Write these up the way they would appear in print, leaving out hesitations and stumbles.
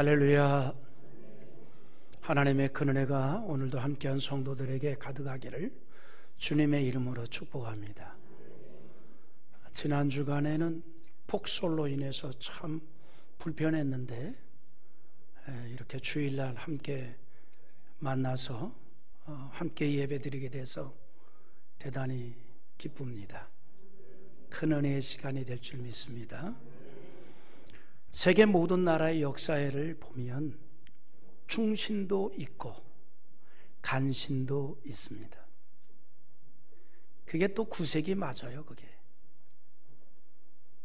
할렐루야. 하나님의 큰 은혜가 오늘도 함께한 성도들에게 가득하기를 주님의 이름으로 축복합니다. 지난 주간에는 폭설로 인해서 참 불편했는데 이렇게 주일날 함께 만나서 함께 예배드리게 돼서 대단히 기쁩니다. 큰 은혜의 시간이 될 줄 믿습니다. 세계 모든 나라의 역사를 보면 충신도 있고 간신도 있습니다. 그게 또 구색이 맞아요. 그게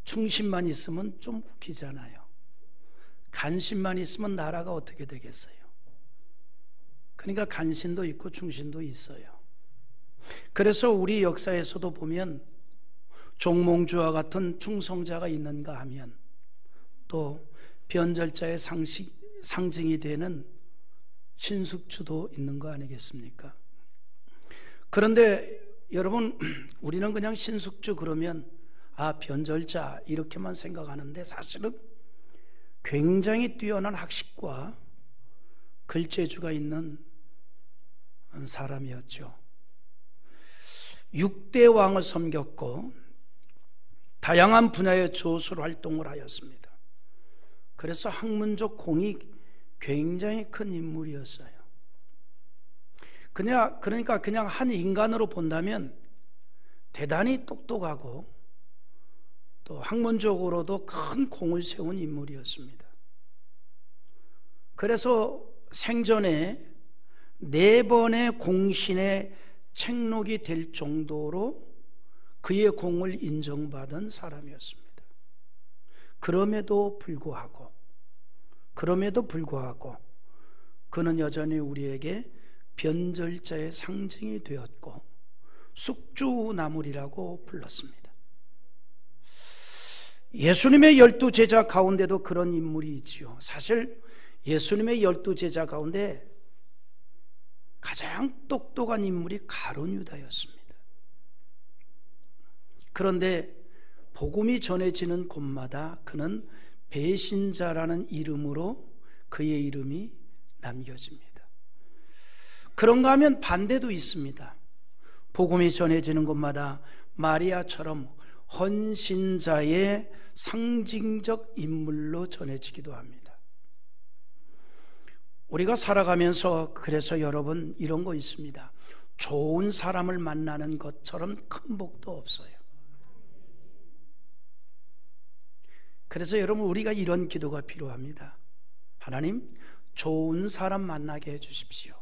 충신만 있으면 좀 웃기잖아요. 간신만 있으면 나라가 어떻게 되겠어요? 그러니까 간신도 있고 충신도 있어요. 그래서 우리 역사에서도 보면 종몽주와 같은 충성자가 있는가 하면 또 변절자의 상징이 되는 신숙주도 있는 거 아니겠습니까? 그런데 여러분, 우리는 그냥 신숙주 그러면 변절자 이렇게만 생각하는데 사실은 굉장히 뛰어난 학식과 글재주가 있는 사람이었죠. 6대 왕을 섬겼고 다양한 분야의 저술 활동을 하였습니다. 그래서 학문적 공이 굉장히 큰 인물이었어요. 그러니까 그냥 한 인간으로 본다면 대단히 똑똑하고 또 학문적으로도 큰 공을 세운 인물이었습니다. 그래서 생전에 4번의 공신의 책록이 될 정도로 그의 공을 인정받은 사람이었습니다. 그럼에도 불구하고 그는 여전히 우리에게 변절자의 상징이 되었고 숙주나물이라고 불렀습니다. 예수님의 12제자 가운데도 그런 인물이 있지요. 사실 예수님의 12제자 가운데 가장 똑똑한 인물이 가룟 유다였습니다. 그런데 복음이 전해지는 곳마다 그는 배신자라는 이름으로 그의 이름이 남겨집니다. 그런가 하면 반대도 있습니다. 복음이 전해지는 곳마다 마리아처럼 헌신자의 상징적 인물로 전해지기도 합니다. 우리가 살아가면서 그래서 여러분 이런 거 있습니다. 좋은 사람을 만나는 것처럼 큰 복도 없어요. 그래서 여러분 우리가 이런 기도가 필요합니다. 하나님, 좋은 사람 만나게 해주십시오.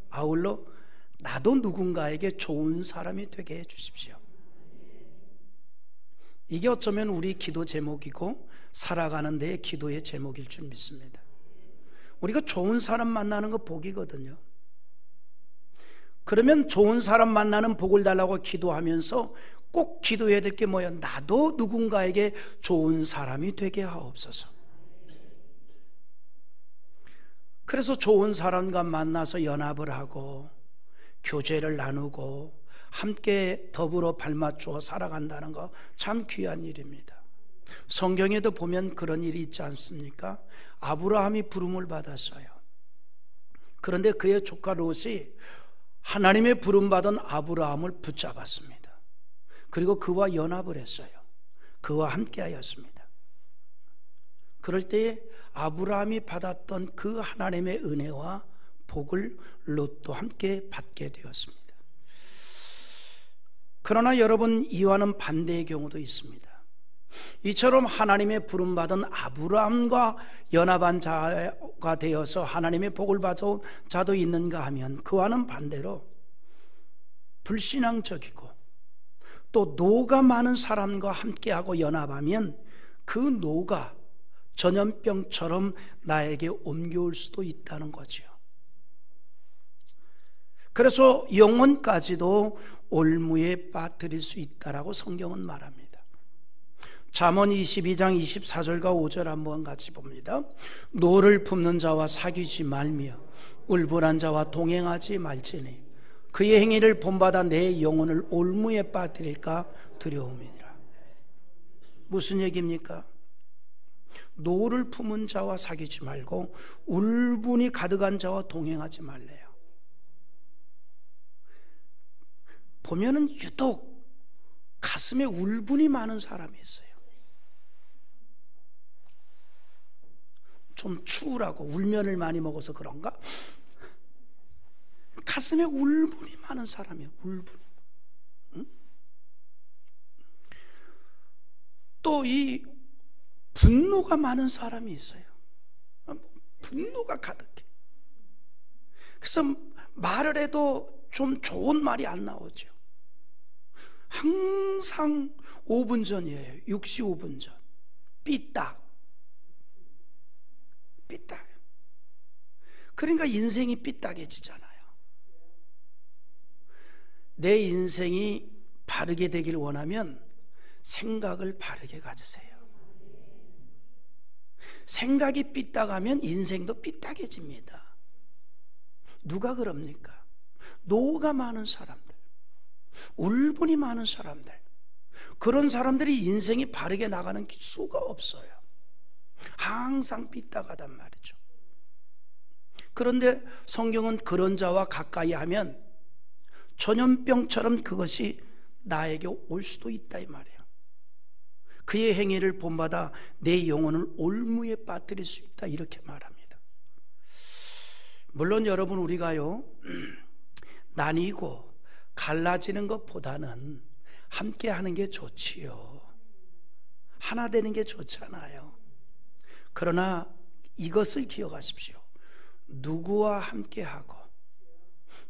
아울러 나도 누군가에게 좋은 사람이 되게 해주십시오. 이게 어쩌면 우리 기도 제목이고 살아가는 데의 기도의 제목일 줄 믿습니다. 우리가 좋은 사람 만나는 거 복이거든요. 그러면 좋은 사람 만나는 복을 달라고 기도하면서 꼭 기도해야 될 게 뭐예요? 나도 누군가에게 좋은 사람이 되게 하옵소서. 그래서 좋은 사람과 만나서 연합을 하고 교제를 나누고 함께 더불어 발맞추어 살아간다는 거 참 귀한 일입니다. 성경에도 보면 그런 일이 있지 않습니까? 아브라함이 부름을 받았어요. 그런데 그의 조카 롯이 하나님의 부름받은 아브라함을 붙잡았습니다. 그리고 그와 연합을 했어요. 그와 함께 하였습니다. 그럴 때에 아브라함이 받았던 그 하나님의 은혜와 복을 롯도 함께 받게 되었습니다. 그러나 여러분, 이와는 반대의 경우도 있습니다. 이처럼 하나님의 부름받은 아브라함과 연합한 자가 되어서 하나님의 복을 받아온 자도 있는가 하면 그와는 반대로 불신앙적이고 또 노가 많은 사람과 함께하고 연합하면 그 노가 전염병처럼 나에게 옮겨올 수도 있다는 거죠. 그래서 영혼까지도 올무에 빠뜨릴 수 있다라고 성경은 말합니다. 잠언 22장 24절과 5절 한번 같이 봅니다. 노를 품는 자와 사귀지 말며 울분한 자와 동행하지 말지니 그의 행위를 본받아 내 영혼을 올무에 빠뜨릴까 두려움이니라. 무슨 얘기입니까? 노를 품은 자와 사귀지 말고 울분이 가득한 자와 동행하지 말래요. 보면은 유독 가슴에 울분이 많은 사람이 있어요. 좀 추우라고 울면을 많이 먹어서 그런가? 가슴에 울분이 많은 사람이에요. 울분. 응? 또 이 분노가 많은 사람이 있어요. 분노가 가득해. 그래서 말을 해도 좀 좋은 말이 안 나오죠. 항상 5분 전이에요. 6시 5분 전. 삐딱. 삐딱. 그러니까 인생이 삐딱해지잖아요. 내 인생이 바르게 되길 원하면 생각을 바르게 가지세요. 생각이 삐딱하면 인생도 삐딱해집니다. 누가 그럽니까? 노가 많은 사람들, 울분이 많은 사람들, 그런 사람들이 인생이 바르게 나가는 수가 없어요. 항상 삐딱하단 말이죠. 그런데 성경은 그런 자와 가까이 하면 전염병처럼 그것이 나에게 올 수도 있다 이 말이에요. 그의 행위를 본받아 내 영혼을 올무에 빠뜨릴 수 있다 이렇게 말합니다. 물론 여러분 우리가요 나뉘고 갈라지는 것보다는 함께 하는 게 좋지요. 하나 되는 게 좋잖아요. 그러나 이것을 기억하십시오. 누구와 함께하고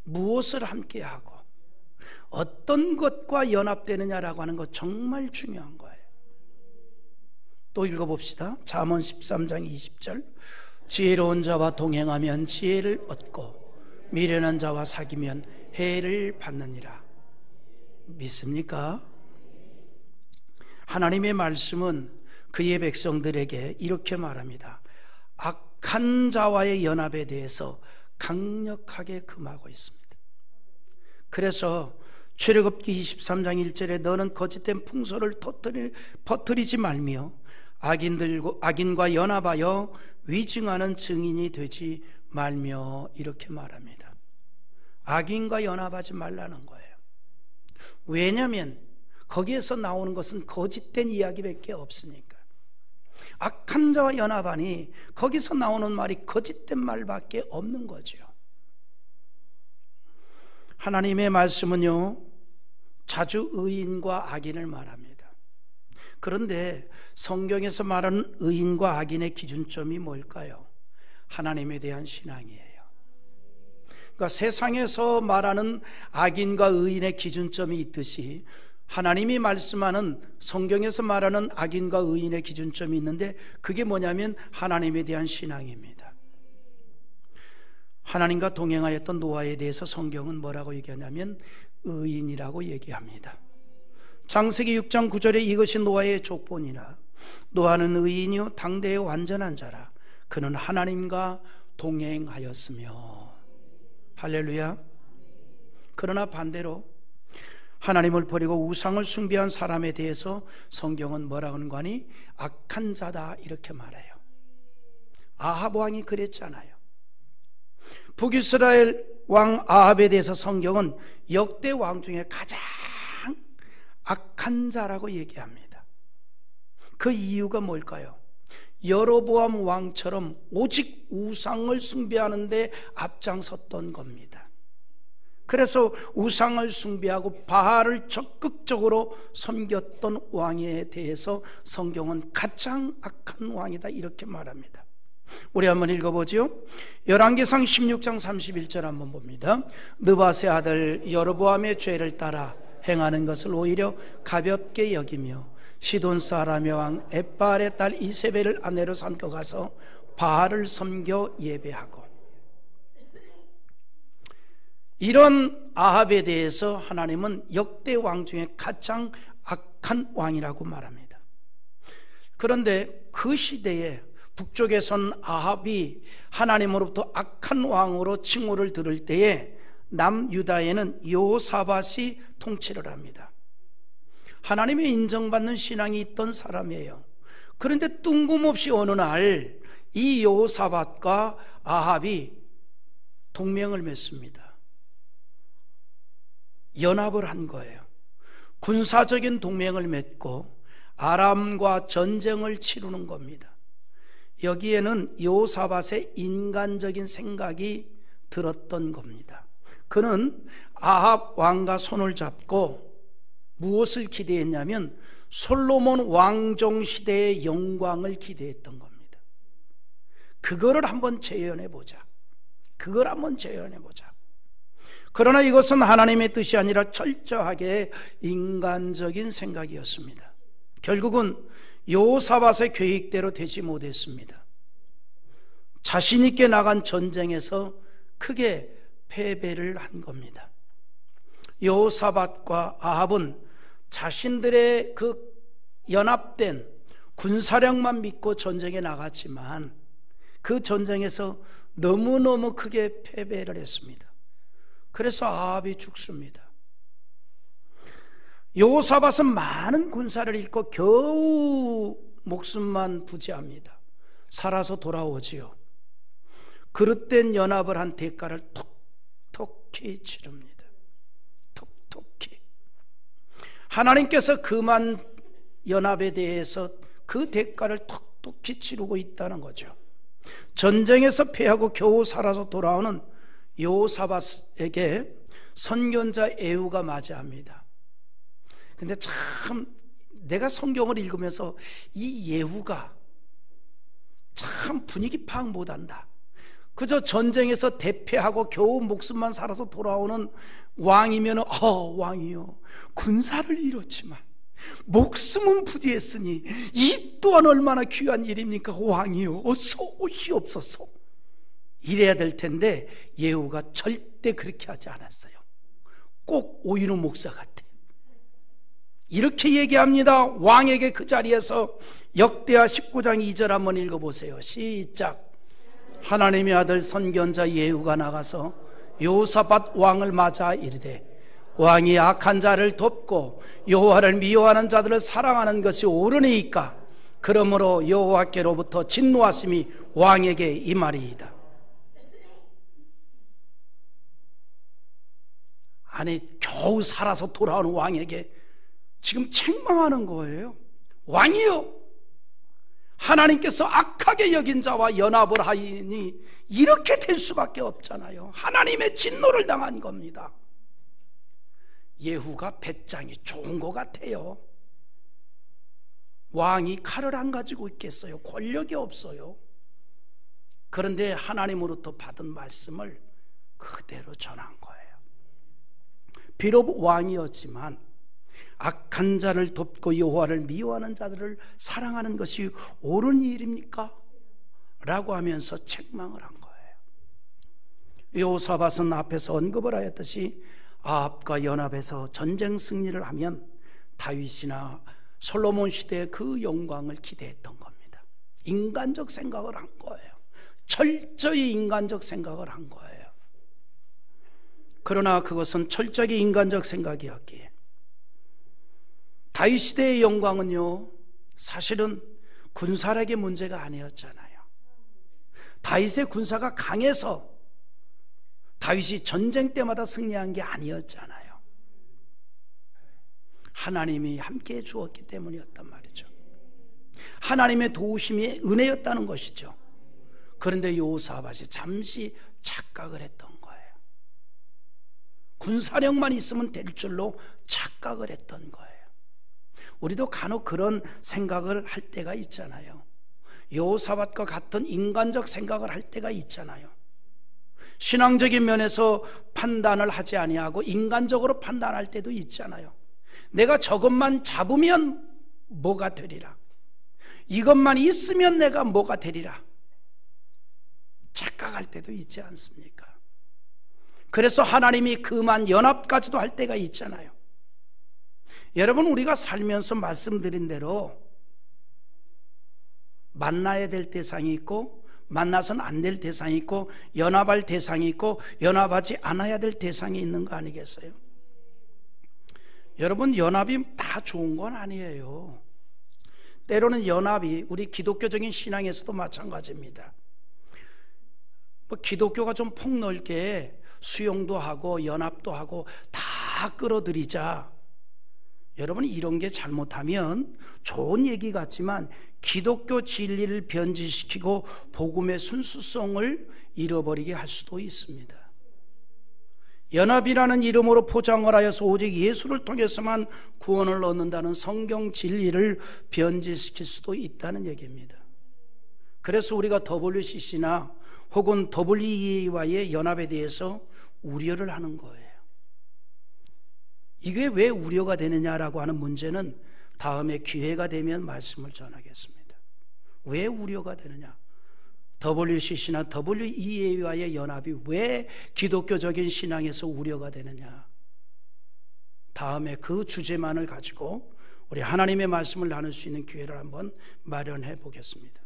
무엇을 함께하고 어떤 것과 연합되느냐라고 하는 것 정말 중요한 거예요. 또 읽어봅시다. 잠언 13장 20절. 지혜로운 자와 동행하면 지혜를 얻고 미련한 자와 사귀면 해를 받느니라. 믿습니까? 하나님의 말씀은 그의 백성들에게 이렇게 말합니다. 악한 자와의 연합에 대해서 강력하게 금하고 있습니다. 그래서 출애굽기 23장 1절에 너는 거짓된 풍소를 퍼뜨리지 말며 악인과 연합하여 위증하는 증인이 되지 말며 이렇게 말합니다. 악인과 연합하지 말라는 거예요. 왜냐하면 거기에서 나오는 것은 거짓된 이야기밖에 없으니까. 악한 자와 연합하니 거기서 나오는 말이 거짓된 말밖에 없는 거죠. 하나님의 말씀은요 자주 의인과 악인을 말합니다. 그런데 성경에서 말하는 의인과 악인의 기준점이 뭘까요? 하나님에 대한 신앙이에요. 그러니까 세상에서 말하는 악인과 의인의 기준점이 있듯이 하나님이 말씀하는 성경에서 말하는 악인과 의인의 기준점이 있는데 그게 뭐냐면 하나님에 대한 신앙입니다. 하나님과 동행하였던 노아에 대해서 성경은 뭐라고 얘기하냐면 의인이라고 얘기합니다. 창세기 6장 9절에 이것이 노아의 족본이라. 노아는 의인이요 당대의 완전한 자라. 그는 하나님과 동행하였으며. 할렐루야. 그러나 반대로 하나님을 버리고 우상을 숭배한 사람에 대해서 성경은 뭐라고 하는 거니? 악한 자다 이렇게 말해요. 아합 왕이 그랬잖아요. 북이스라엘 왕 아합에 대해서 성경은 역대 왕 중에 가장 악한 자라고 얘기합니다. 그 이유가 뭘까요? 여로보암 왕처럼 오직 우상을 숭배하는 데 앞장섰던 겁니다. 그래서 우상을 숭배하고 바알을 적극적으로 섬겼던 왕에 대해서 성경은 가장 악한 왕이다 이렇게 말합니다. 우리 한번 읽어보죠. 열왕기상 16장 31절 한번 봅니다. 느밧의 아들 여로보암의 죄를 따라 행하는 것을 오히려 가볍게 여기며 시돈 사람의 왕 엣바알의 딸 이세벨을 아내로 삼고 가서 바알을 섬겨 예배하고. 이런 아합에 대해서 하나님은 역대 왕 중에 가장 악한 왕이라고 말합니다. 그런데 그 시대에 북쪽에선 아합이 하나님으로부터 악한 왕으로 칭호를 들을 때에 남유다에는 여호사밧이 통치를 합니다. 하나님의 인정받는 신앙이 있던 사람이에요. 그런데 뜬금없이 어느 날 이 여호사밧과 아합이 동맹을 맺습니다. 연합을 한 거예요. 군사적인 동맹을 맺고 아람과 전쟁을 치르는 겁니다. 여기에는 여호사밧의 인간적인 생각이 들었던 겁니다. 그는 아합 왕과 손을 잡고 무엇을 기대했냐면 솔로몬 왕정 시대의 영광을 기대했던 겁니다. 그거를 한번 재현해 보자. 그러나 이것은 하나님의 뜻이 아니라 철저하게 인간적인 생각이었습니다. 결국은 여호사밧의 계획대로 되지 못했습니다. 자신 있게 나간 전쟁에서 크게 패배를 한 겁니다. 여호사밧과 아합은 자신들의 그 연합된 군사력만 믿고 전쟁에 나갔지만 그 전쟁에서 너무너무 크게 패배를 했습니다. 그래서 아합이 죽습니다. 여호사밧은 많은 군사를 잃고 겨우 목숨만 부지합니다. 살아서 돌아오지요. 그릇된 연합을 한 대가를 톡톡히 치릅니다. 톡톡히. 하나님께서 그만 연합에 대해서 그 대가를 톡톡히 치르고 있다는 거죠. 전쟁에서 패하고 겨우 살아서 돌아오는 여호사밧에게 선견자 에후가 맞이합니다. 근데 참 내가 성경을 읽으면서 이 예후가 참 분위기 파악 못한다. 그저 전쟁에서 대패하고 겨우 목숨만 살아서 돌아오는 왕이면 왕이요, 군사를 잃었지만 목숨은 부지했으니 이 또한 얼마나 귀한 일입니까? 왕이요, 어서 오시옵소서. 이래야 될 텐데 예후가 절대 그렇게 하지 않았어요. 꼭 오히려 목사 같아. 이렇게 얘기합니다. 왕에게 그 자리에서 역대하 19장 2절 한번 읽어보세요. 시작. 하나님의 아들 선견자 예후가 나가서 여호사밧 왕을 맞아 이르되 왕이 악한 자를 돕고 여호와를 미워하는 자들을 사랑하는 것이 옳으니까 그러므로 여호와께로부터 진노하심이 왕에게 임하리이다. 아니 겨우 살아서 돌아오는 왕에게 지금 책망하는 거예요. 왕이요, 하나님께서 악하게 여긴 자와 연합을 하이니 이렇게 될 수밖에 없잖아요. 하나님의 진노를 당한 겁니다. 예후가 배짱이 좋은 것 같아요. 왕이 칼을 안 가지고 있겠어요? 권력이 없어요. 그런데 하나님으로부터 받은 말씀을 그대로 전한 거예요. 비록 왕이었지만 악한 자를 돕고 여호와를 미워하는 자들을 사랑하는 것이 옳은 일입니까? 라고 하면서 책망을 한 거예요. 여호사밧은 앞에서 언급을 하였듯이 아합과 연합해서 전쟁 승리를 하면 다윗이나 솔로몬 시대의 그 영광을 기대했던 겁니다. 인간적 생각을 한 거예요. 철저히 인간적 생각을 한 거예요. 그러나 그것은 철저히 인간적 생각이었기에 다윗 시대의 영광은요, 사실은 군사력의 문제가 아니었잖아요. 다윗의 군사가 강해서 다윗이 전쟁 때마다 승리한 게 아니었잖아요. 하나님이 함께 주었기 때문이었단 말이죠. 하나님의 도우심이 은혜였다는 것이죠. 그런데 여호사밧이 잠시 착각을 했던 거예요. 군사력만 있으면 될 줄로 착각을 했던 거예요. 우리도 간혹 그런 생각을 할 때가 있잖아요. 여호사밧과 같은 인간적 생각을 할 때가 있잖아요. 신앙적인 면에서 판단을 하지 아니하고 인간적으로 판단할 때도 있잖아요. 내가 저것만 잡으면 뭐가 되리라, 이것만 있으면 내가 뭐가 되리라 착각할 때도 있지 않습니까? 그래서 하나님이 그만 연합까지도 할 때가 있잖아요. 여러분, 우리가 살면서 말씀드린 대로 만나야 될 대상이 있고 만나서는 안 될 대상이 있고 연합할 대상이 있고 연합하지 않아야 될 대상이 있는 거 아니겠어요? 여러분, 연합이 다 좋은 건 아니에요. 때로는 연합이 우리 기독교적인 신앙에서도 마찬가지입니다. 기독교가 좀 폭넓게 수용도 하고 연합도 하고 다 끌어들이자. 여러분, 이런 게 잘못하면 좋은 얘기 같지만 기독교 진리를 변질시키고 복음의 순수성을 잃어버리게 할 수도 있습니다. 연합이라는 이름으로 포장을 하여서 오직 예수를 통해서만 구원을 얻는다는 성경 진리를 변질시킬 수도 있다는 얘기입니다. 그래서 우리가 WCC나 혹은 WEA와의 연합에 대해서 우려를 하는 거예요. 이게 왜 우려가 되느냐라고 하는 문제는 다음에 기회가 되면 말씀을 전하겠습니다. 왜 우려가 되느냐? WCC나 WEA와의 연합이 왜 기독교적인 신앙에서 우려가 되느냐? 다음에 그 주제만을 가지고 우리 하나님의 말씀을 나눌 수 있는 기회를 한번 마련해 보겠습니다.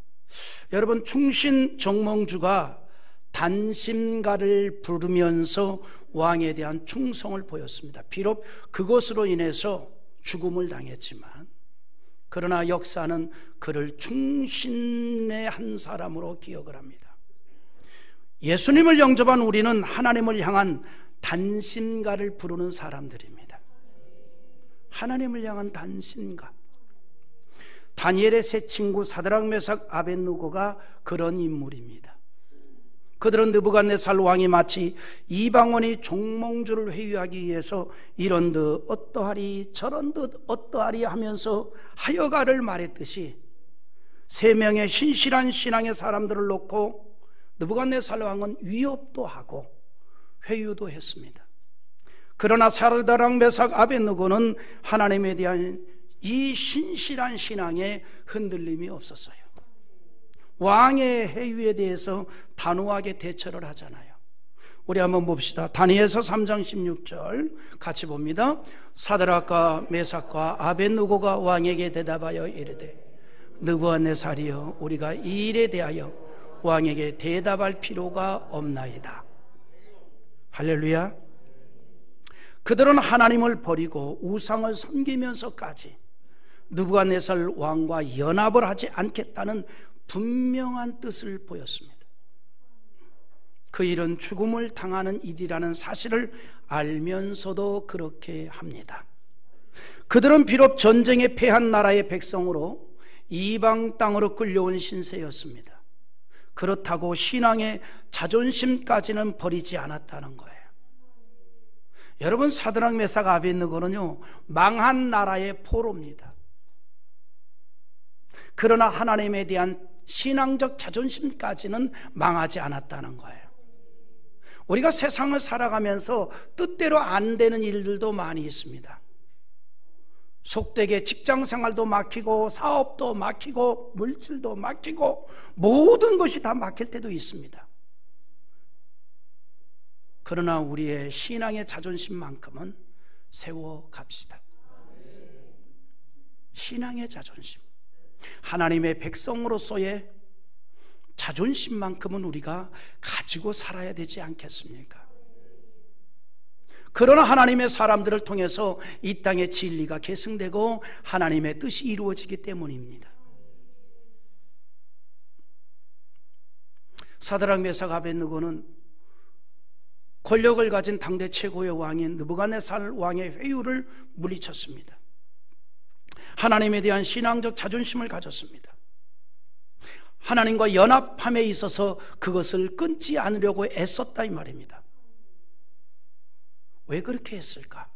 여러분, 충신 정몽주가 단심가를 부르면서 왕에 대한 충성을 보였습니다. 비록 그것으로 인해서 죽음을 당했지만, 그러나 역사는 그를 충신의 한 사람으로 기억을 합니다. 예수님을 영접한 우리는 하나님을 향한 단심가를 부르는 사람들입니다. 하나님을 향한 단심가. 다니엘의 세 친구 사드락, 메삭, 아벳느고가 그런 인물입니다. 그들은 느부갓네살 왕이 마치 이방원이 종몽주를 회유하기 위해서 이런 듯 어떠하리 저런 듯 어떠하리 하면서 하여가를 말했듯이 세 명의 신실한 신앙의 사람들을 놓고 느부갓네살 왕은 위협도 하고 회유도 했습니다. 그러나 사드락, 메삭, 아벳느고는 하나님에 대한 이 신실한 신앙에 흔들림이 없었어요. 왕의 회유에 대해서 단호하게 대처를 하잖아요. 우리 한번 봅시다. 다니엘서 3장 16절 같이 봅니다. 사드락과 메삭과 아벳느고가 왕에게 대답하여 이르되 느부갓네살이여, 우리가 이 일에 대하여 왕에게 대답할 필요가 없나이다. 할렐루야. 그들은 하나님을 버리고 우상을 섬기면서까지 느부갓네살 왕과 연합을 하지 않겠다는 분명한 뜻을 보였습니다. 그 일은 죽음을 당하는 일이라는 사실을 알면서도 그렇게 합니다. 그들은 비록 전쟁에 패한 나라의 백성으로 이방 땅으로 끌려온 신세였습니다. 그렇다고 신앙의 자존심까지는 버리지 않았다는 거예요. 여러분, 사드락, 메삭, 아벳느고는요, 망한 나라의 포로입니다. 그러나 하나님에 대한 신앙적 자존심까지는 망하지 않았다는 거예요. 우리가 세상을 살아가면서 뜻대로 안 되는 일들도 많이 있습니다. 속되게 직장생활도 막히고 사업도 막히고 물질도 막히고 모든 것이 다 막힐 때도 있습니다. 그러나 우리의 신앙의 자존심만큼은 세워갑시다. 신앙의 자존심, 하나님의 백성으로서의 자존심만큼은 우리가 가지고 살아야 되지 않겠습니까? 그러나 하나님의 사람들을 통해서 이 땅의 진리가 계승되고 하나님의 뜻이 이루어지기 때문입니다. 사드락, 메삭, 아벳느고는 권력을 가진 당대 최고의 왕인 느부갓네살 왕의 회유를 물리쳤습니다. 하나님에 대한 신앙적 자존심을 가졌습니다. 하나님과 연합함에 있어서 그것을 끊지 않으려고 애썼다 이 말입니다. 왜 그렇게 했을까?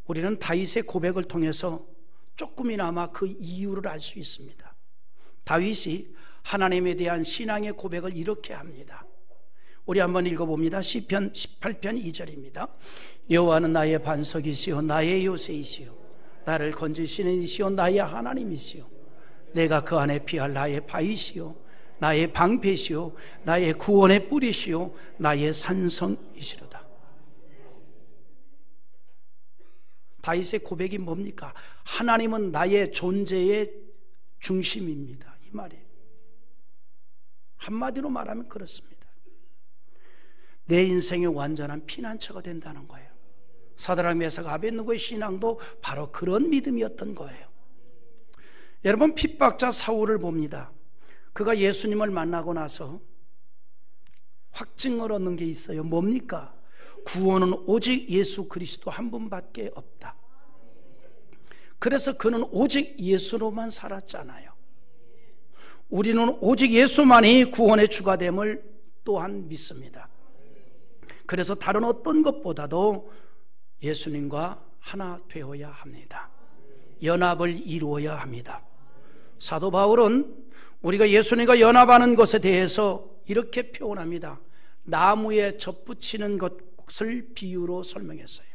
우리는 다윗의 고백을 통해서 조금이나마 그 이유를 알 수 있습니다. 다윗이 하나님에 대한 신앙의 고백을 이렇게 합니다. 우리 한번 읽어봅니다. 시편 18편 2절입니다. 여호와는 나의 반석이시요 나의 요새이시요 나를 건지시는 이시요 나의 하나님이시요 내가 그 안에 피할 나의 바위시요 나의 방패시요 나의 구원의 뿌리시요 나의 산성이시로다. 다윗의 고백이 뭡니까? 하나님은 나의 존재의 중심입니다, 이 말이에요. 한마디로 말하면 그렇습니다. 내 인생의 완전한 피난처가 된다는 거예요. 사드락, 메삭, 아벳느고의 신앙도 바로 그런 믿음이었던 거예요. 여러분, 핍박자 사울을 봅니다. 그가 예수님을 만나고 나서 확증을 얻는 게 있어요. 뭡니까? 구원은 오직 예수 그리스도 한 분밖에 없다. 그래서 그는 오직 예수로만 살았잖아요. 우리는 오직 예수만이 구원의 주가 됨을 또한 믿습니다. 그래서 다른 어떤 것보다도 예수님과 하나 되어야 합니다. 연합을 이루어야 합니다. 사도 바울은 우리가 예수님과 연합하는 것에 대해서 이렇게 표현합니다. 나무에 접붙이는 것을 비유로 설명했어요.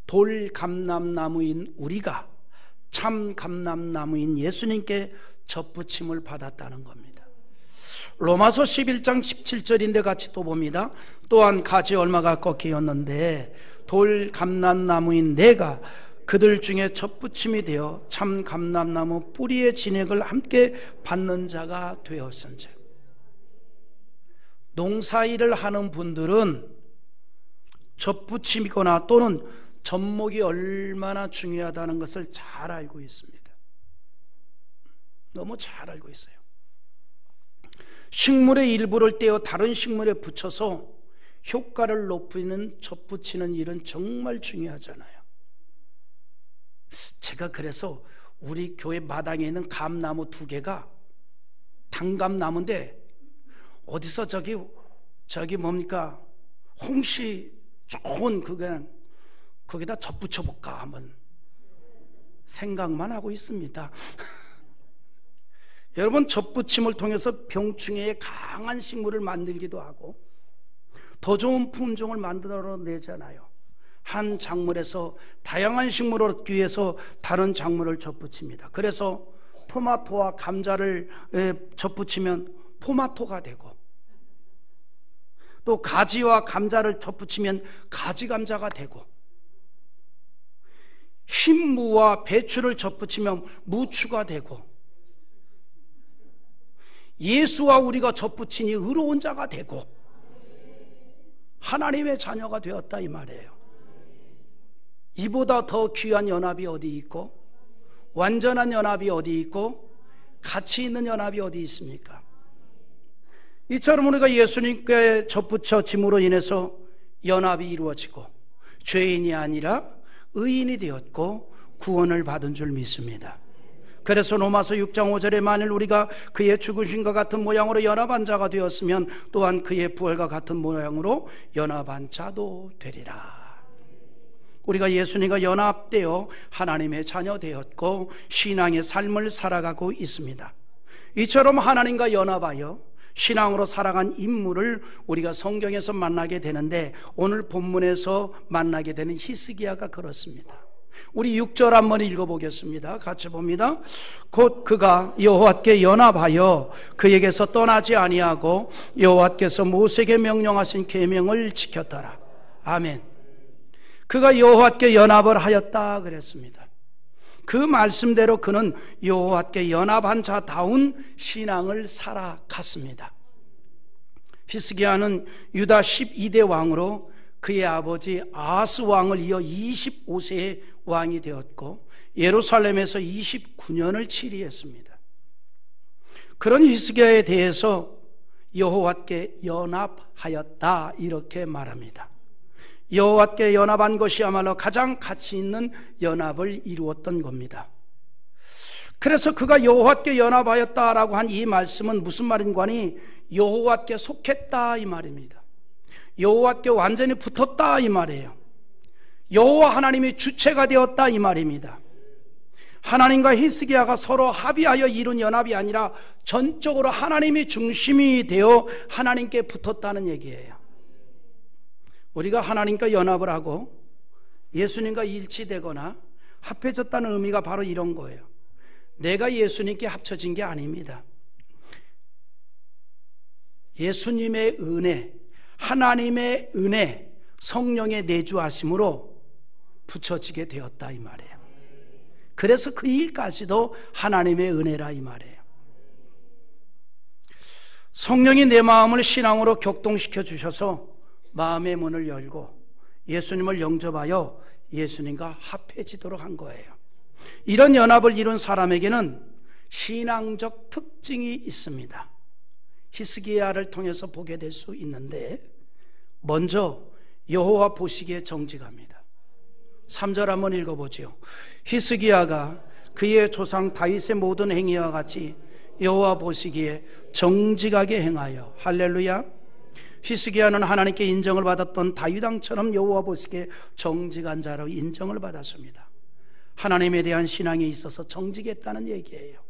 돌 감람나무인 우리가 참 감람나무인 예수님께 접붙임을 받았다는 겁니다. 로마서 11장 17절인데 같이 또 봅니다. 또한 가지 얼마가 꺾이었는데 돌 감람나무인 내가 그들 중에 접붙임이 되어 참 감람나무 뿌리의 진액을 함께 받는 자가 되었은즉. 농사일을 하는 분들은 접붙임이거나 또는 접목이 얼마나 중요하다는 것을 잘 알고 있습니다. 너무 잘 알고 있어요. 식물의 일부를 떼어 다른 식물에 붙여서 효과를 높이는 접붙이는 일은 정말 중요하잖아요. 제가 그래서 우리 교회 마당에 있는 감나무 2개가 단감나무인데 어디서 저기 뭡니까 홍시 좋은 그냥 거기다 접붙여 볼까 한번 생각만 하고 있습니다. 여러분, 접붙임을 통해서 병충해에 강한 식물을 만들기도 하고 더 좋은 품종을 만들어내잖아요. 한 작물에서 다양한 식물을 얻기 위해서 다른 작물을 접붙입니다. 그래서 토마토와 감자를 접붙이면 포마토가 되고, 또 가지와 감자를 접붙이면 가지 감자가 되고, 흰무와 배추를 접붙이면 무추가 되고, 예수와 우리가 접붙이니 의로운 자가 되고 하나님의 자녀가 되었다 이 말이에요. 이보다 더 귀한 연합이 어디 있고, 완전한 연합이 어디 있고, 가치 있는 연합이 어디 있습니까? 이처럼 우리가 예수님께 접붙여짐으로 인해서 연합이 이루어지고 죄인이 아니라 의인이 되었고 구원을 받은 줄 믿습니다. 그래서 로마서 6장 5절에 만일 우리가 그의 죽으심과 같은 모양으로 연합한 자가 되었으면 또한 그의 부활과 같은 모양으로 연합한 자도 되리라. 우리가 예수님과 연합되어 하나님의 자녀 되었고 신앙의 삶을 살아가고 있습니다. 이처럼 하나님과 연합하여 신앙으로 살아간 인물을 우리가 성경에서 만나게 되는데, 오늘 본문에서 만나게 되는 히스기야가 그렇습니다. 우리 6절 한번 읽어보겠습니다. 같이 봅니다. 곧 그가 여호와께 연합하여 그에게서 떠나지 아니하고 여호와께서 모세에게 명령하신 계명을 지켰더라. 아멘. 그가 여호와께 연합을 하였다 그랬습니다. 그 말씀대로 그는 여호와께 연합한 자다운 신앙을 살아갔습니다. 히스기야는 유다 12대 왕으로 그의 아버지 아하스 왕을 이어 25세의 왕이 되었고 예루살렘에서 29년을 치리했습니다. 그런 히스기야에 대해서 여호와께 연합하였다 이렇게 말합니다. 여호와께 연합한 것이야말로 가장 가치 있는 연합을 이루었던 겁니다. 그래서 그가 여호와께 연합하였다라고 한 이 말씀은 무슨 말인가 하니 여호와께 속했다 이 말입니다. 여호와께 완전히 붙었다 이 말이에요. 여호와 하나님이 주체가 되었다 이 말입니다. 하나님과 히스기야가 서로 합의하여 이룬 연합이 아니라 전적으로 하나님이 중심이 되어 하나님께 붙었다는 얘기예요. 우리가 하나님과 연합을 하고 예수님과 일치되거나 합해졌다는 의미가 바로 이런 거예요. 내가 예수님께 합쳐진 게 아닙니다. 예수님의 은혜, 하나님의 은혜, 성령의 내주하심으로 붙여지게 되었다 이 말이에요. 그래서 그 일까지도 하나님의 은혜라 이 말이에요. 성령이 내 마음을 신앙으로 격동시켜 주셔서 마음의 문을 열고 예수님을 영접하여 예수님과 합해지도록 한 거예요. 이런 연합을 이룬 사람에게는 신앙적 특징이 있습니다. 히스기야를 통해서 보게 될 수 있는데, 먼저 여호와 보시기에 정직합니다. 3절 한번 읽어보죠. 히스기야가 그의 조상 다윗의 모든 행위와 같이 여호와 보시기에 정직하게 행하여. 할렐루야. 히스기야는 하나님께 인정을 받았던 다윗 왕처럼 여호와 보시기에 정직한 자로 인정을 받았습니다. 하나님에 대한 신앙에 있어서 정직했다는 얘기예요.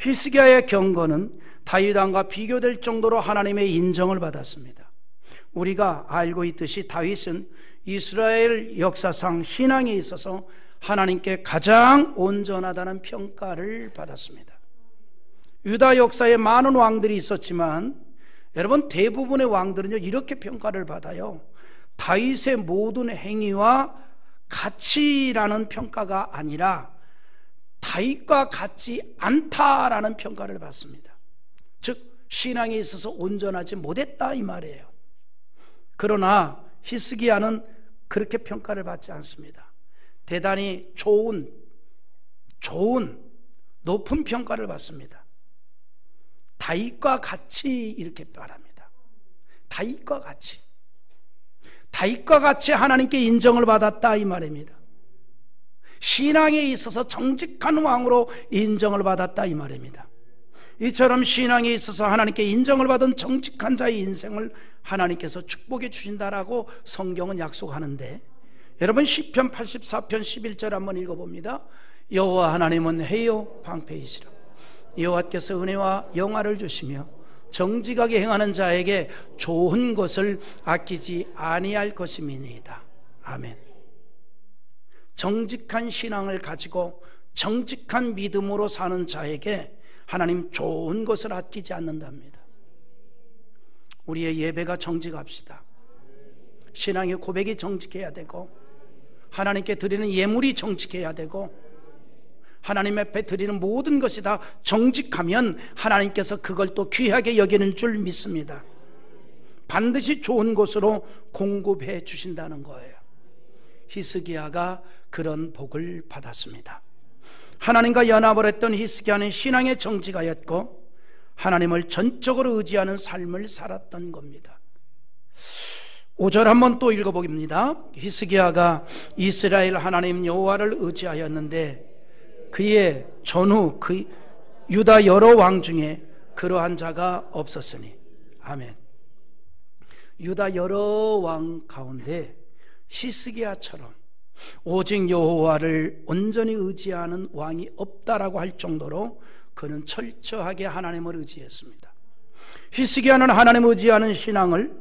히스기야의 경건은 다윗 왕과 비교될 정도로 하나님의 인정을 받았습니다. 우리가 알고 있듯이 다윗은 이스라엘 역사상 신앙에 있어서 하나님께 가장 온전하다는 평가를 받았습니다. 유다 역사에 많은 왕들이 있었지만 여러분, 대부분의 왕들은요 이렇게 평가를 받아요. 다윗의 모든 행위와 같이라는 평가가 아니라 다윗과 같지 않다라는 평가를 받습니다. 즉 신앙에 있어서 온전하지 못했다 이 말이에요. 그러나 히스기야는 그렇게 평가를 받지 않습니다. 대단히 좋은 높은 평가를 받습니다. 다윗과 같이 이렇게 말합니다. 다윗과 같이 하나님께 인정을 받았다 이 말입니다. 신앙에 있어서 정직한 왕으로 인정을 받았다 이 말입니다. 이처럼 신앙에 있어서 하나님께 인정을 받은 정직한 자의 인생을 하나님께서 축복해 주신다라고 성경은 약속하는데, 여러분 시편 84편 11절 한번 읽어봅니다. 여호와 하나님은 해요 방패이시라. 여호와께서 은혜와 영화를 주시며 정직하게 행하는 자에게 좋은 것을 아끼지 아니할 것임이니이다. 아멘. 정직한 신앙을 가지고 정직한 믿음으로 사는 자에게 하나님 좋은 것을 아끼지 않는답니다. 우리의 예배가 정직합시다. 신앙의 고백이 정직해야 되고, 하나님께 드리는 예물이 정직해야 되고, 하나님 앞에 드리는 모든 것이 다 정직하면 하나님께서 그걸 또 귀하게 여기는 줄 믿습니다. 반드시 좋은 곳으로 공급해 주신다는 거예요. 히스기야가 그런 복을 받았습니다. 하나님과 연합을 했던 히스기야는 신앙에 정직하였고 하나님을 전적으로 의지하는 삶을 살았던 겁니다. 5절 한번 또 읽어보겠습니다. 히스기야가 이스라엘 하나님 여호와를 의지하였는데 그의 전후 그 유다 여러 왕 중에 그러한 자가 없었으니. 아멘. 유다 여러 왕 가운데 히스기야처럼 오직 여호와를 온전히 의지하는 왕이 없다라고 할 정도로 그는 철저하게 하나님을 의지했습니다. 히스기야는 하나님을 의지하는 신앙을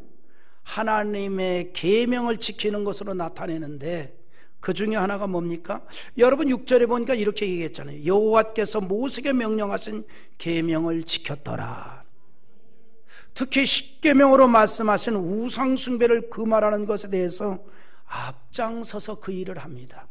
하나님의 계명을 지키는 것으로 나타내는데, 그 중에 하나가 뭡니까? 여러분 6절에 보니까 이렇게 얘기했잖아요. 여호와께서 모세에게 명령하신 계명을 지켰더라. 특히 십계명으로 말씀하신 우상 숭배를 금하라는 것에 대해서 앞장서서 그 일을 합니다.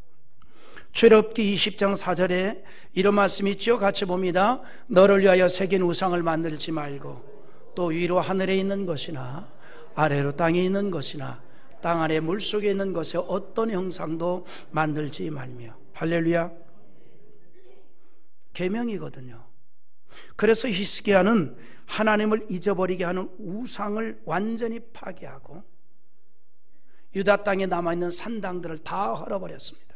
출애굽기 20장 4절에 이런 말씀이 있죠. 같이 봅니다. 너를 위하여 새긴 우상을 만들지 말고 또 위로 하늘에 있는 것이나 아래로 땅에 있는 것이나 땅 아래 물속에 있는 것에 어떤 형상도 만들지 말며. 할렐루야. 계명이거든요. 그래서 히스기야는 하나님을 잊어버리게 하는 우상을 완전히 파괴하고 유다 땅에 남아있는 산당들을 다 헐어버렸습니다.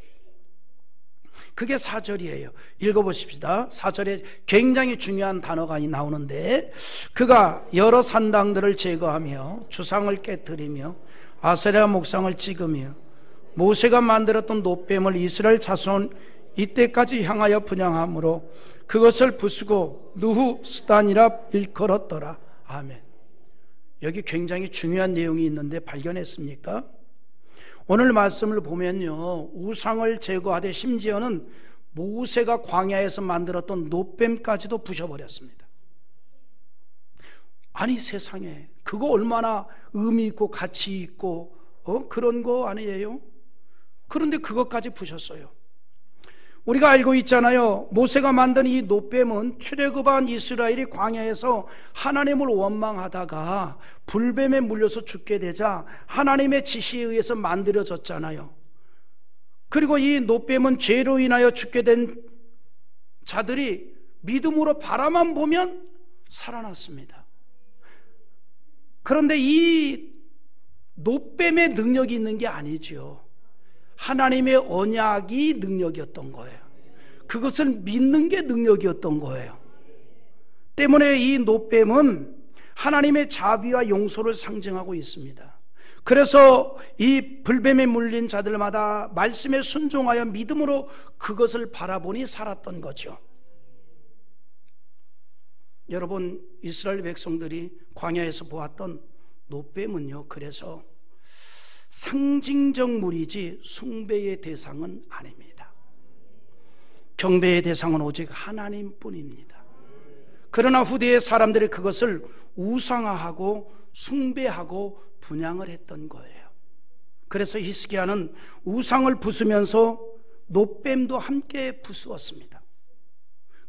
그게 4절이에요. 읽어보십시다. 4절에 굉장히 중요한 단어가 나오는데, 그가 여러 산당들을 제거하며 주상을 깨뜨리며 아세라 목상을 찍으며 모세가 만들었던 놋뱀을 이스라엘 자손 이때까지 향하여 분향함으로 그것을 부수고 느후스단이라 일컬었더라. 아멘. 여기 굉장히 중요한 내용이 있는데 발견했습니까? 오늘 말씀을 보면요, 우상을 제거하되 심지어는 모세가 광야에서 만들었던 놋뱀까지도 부셔버렸습니다. 아니 세상에 그거 얼마나 의미 있고 가치 있고 그런 거 아니에요? 그런데 그것까지 부셨어요. 우리가 알고 있잖아요. 모세가 만든 이 놋뱀은 출애굽한 이스라엘이 광야에서 하나님을 원망하다가 불뱀에 물려서 죽게 되자 하나님의 지시에 의해서 만들어졌잖아요. 그리고 이 노뱀은 죄로 인하여 죽게 된 자들이 믿음으로 바라만 보면 살아났습니다. 그런데 이 노뱀의 능력이 있는 게 아니죠. 하나님의 언약이 능력이었던 거예요. 그것을 믿는 게 능력이었던 거예요. 때문에 이 노뱀은 하나님의 자비와 용서를 상징하고 있습니다. 그래서 이 불뱀에 물린 자들마다 말씀에 순종하여 믿음으로 그것을 바라보니 살았던 거죠. 여러분, 이스라엘 백성들이 광야에서 보았던 노뱀은요, 그래서 상징적 물이지 숭배의 대상은 아닙니다. 경배의 대상은 오직 하나님뿐입니다. 그러나 후대의 사람들이 그것을 우상화하고 숭배하고 분양을 했던 거예요. 그래서 히스기야는 우상을 부수면서 노뱀도 함께 부수었습니다.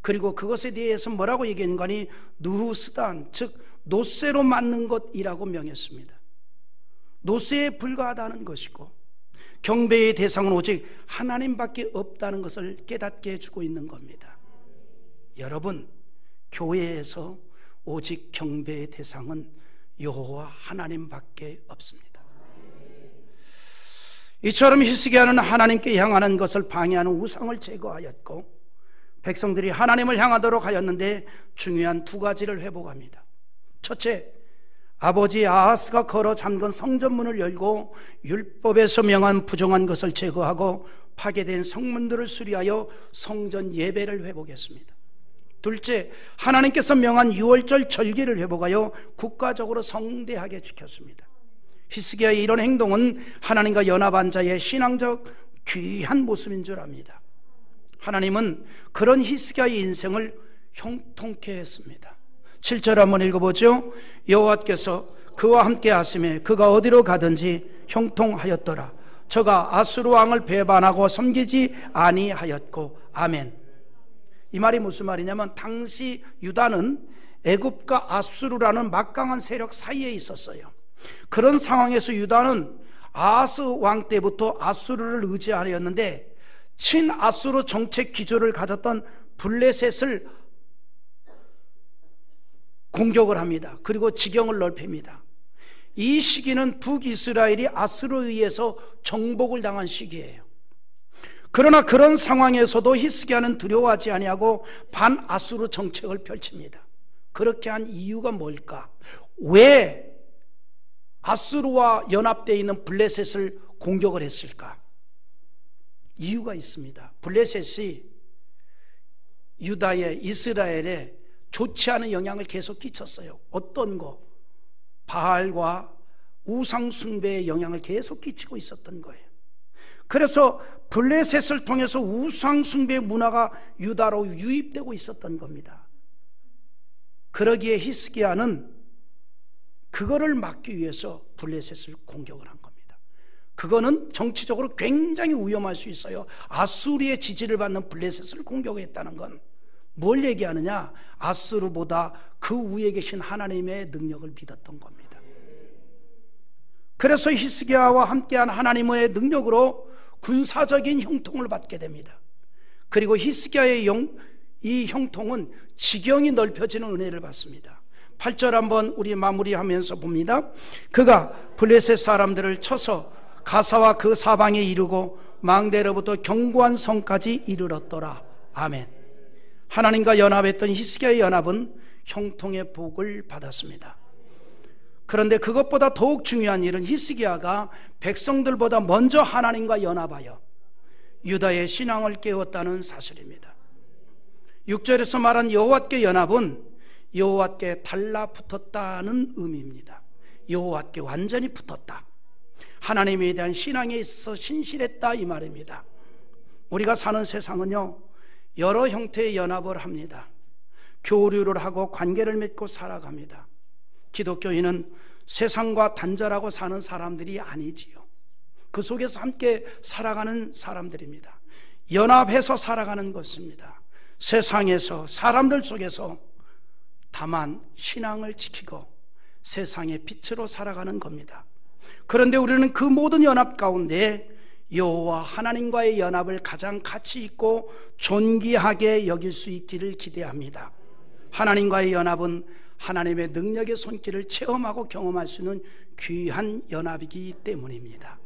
그리고 그것에 대해서 뭐라고 얘기했는가니 느후스단, 즉 노쇠로 맞는 것이라고 명했습니다. 노쇠에 불과하다는 것이고 경배의 대상은 오직 하나님밖에 없다는 것을 깨닫게 해주고 있는 겁니다. 여러분, 교회에서 오직 경배의 대상은 여호와 하나님밖에 없습니다. 이처럼 히스기야는 하나님께 향하는 것을 방해하는 우상을 제거하였고 백성들이 하나님을 향하도록 하였는데 중요한 두 가지를 회복합니다. 첫째, 아버지 아하스가 걸어 잠근 성전문을 열고 율법에서 명한 부정한 것을 제거하고 파괴된 성문들을 수리하여 성전 예배를 회복했습니다. 둘째, 하나님께서 명한 유월절 절기를 회복하여 국가적으로 성대하게 지켰습니다. 히스기야의 이런 행동은 하나님과 연합한 자의 신앙적 귀한 모습인 줄 압니다. 하나님은 그런 히스기야의 인생을 형통케 했습니다. 7절 한번 읽어보죠. 여호와께서 그와 함께 하심에 그가 어디로 가든지 형통하였더라. 저가 아수르 왕을 배반하고 섬기지 아니하였고. 아멘. 이 말이 무슨 말이냐면 당시 유다는 애굽과 아수르라는 막강한 세력 사이에 있었어요. 그런 상황에서 유다는 아하스 왕 때부터 아수르를 의지하였는데 친아수르 정책 기조를 가졌던 블레셋을 공격을 합니다. 그리고 지경을 넓힙니다. 이 시기는 북이스라엘이 아수르에 의해서 정복을 당한 시기예요. 그러나 그런 상황에서도 히스기야는 두려워하지 아니하고 반아수르 정책을 펼칩니다. 그렇게 한 이유가 뭘까? 왜 아수르와 연합되어 있는 블레셋을 공격을 했을까? 이유가 있습니다. 블레셋이 유다의 이스라엘에 좋지 않은 영향을 계속 끼쳤어요. 어떤 거? 바알과 우상 숭배의 영향을 계속 끼치고 있었던 거예요. 그래서 블레셋을 통해서 우상 숭배 문화가 유다로 유입되고 있었던 겁니다. 그러기에 히스기야는 그거를 막기 위해서 블레셋을 공격을 한 겁니다. 그거는 정치적으로 굉장히 위험할 수 있어요. 아수르의 지지를 받는 블레셋을 공격했다는 건 뭘 얘기하느냐? 아수르보다 그 위에 계신 하나님의 능력을 믿었던 겁니다. 그래서 히스기야와 함께한 하나님의 능력으로 군사적인 형통을 받게 됩니다. 그리고 히스기야의 이 형통은 지경이 넓혀지는 은혜를 받습니다. 8절 한번 우리 마무리하면서 봅니다. 그가 블레셋 사람들을 쳐서 가사와 그 사방에 이르고 망대로부터 견고한 성까지 이르렀더라. 아멘. 하나님과 연합했던 히스기야의 연합은 형통의 복을 받았습니다. 그런데 그것보다 더욱 중요한 일은 히스기야가 백성들보다 먼저 하나님과 연합하여 유다의 신앙을 깨웠다는 사실입니다. 6절에서 말한 여호와께 연합은 여호와께 달라붙었다는 의미입니다. 여호와께 완전히 붙었다. 하나님에 대한 신앙에 있어서 신실했다 이 말입니다. 우리가 사는 세상은요 여러 형태의 연합을 합니다. 교류를 하고 관계를 맺고 살아갑니다. 기독교인은 세상과 단절하고 사는 사람들이 아니지요. 그 속에서 함께 살아가는 사람들입니다. 연합해서 살아가는 것입니다. 세상에서 사람들 속에서 다만 신앙을 지키고 세상의 빛으로 살아가는 겁니다. 그런데 우리는 그 모든 연합 가운데 여호와 하나님과의 연합을 가장 가치 있고 존귀하게 여길 수 있기를 기대합니다. 하나님과의 연합은 하나님의 능력의 손길을 체험하고 경험할 수 있는 귀한 연합이기 때문입니다.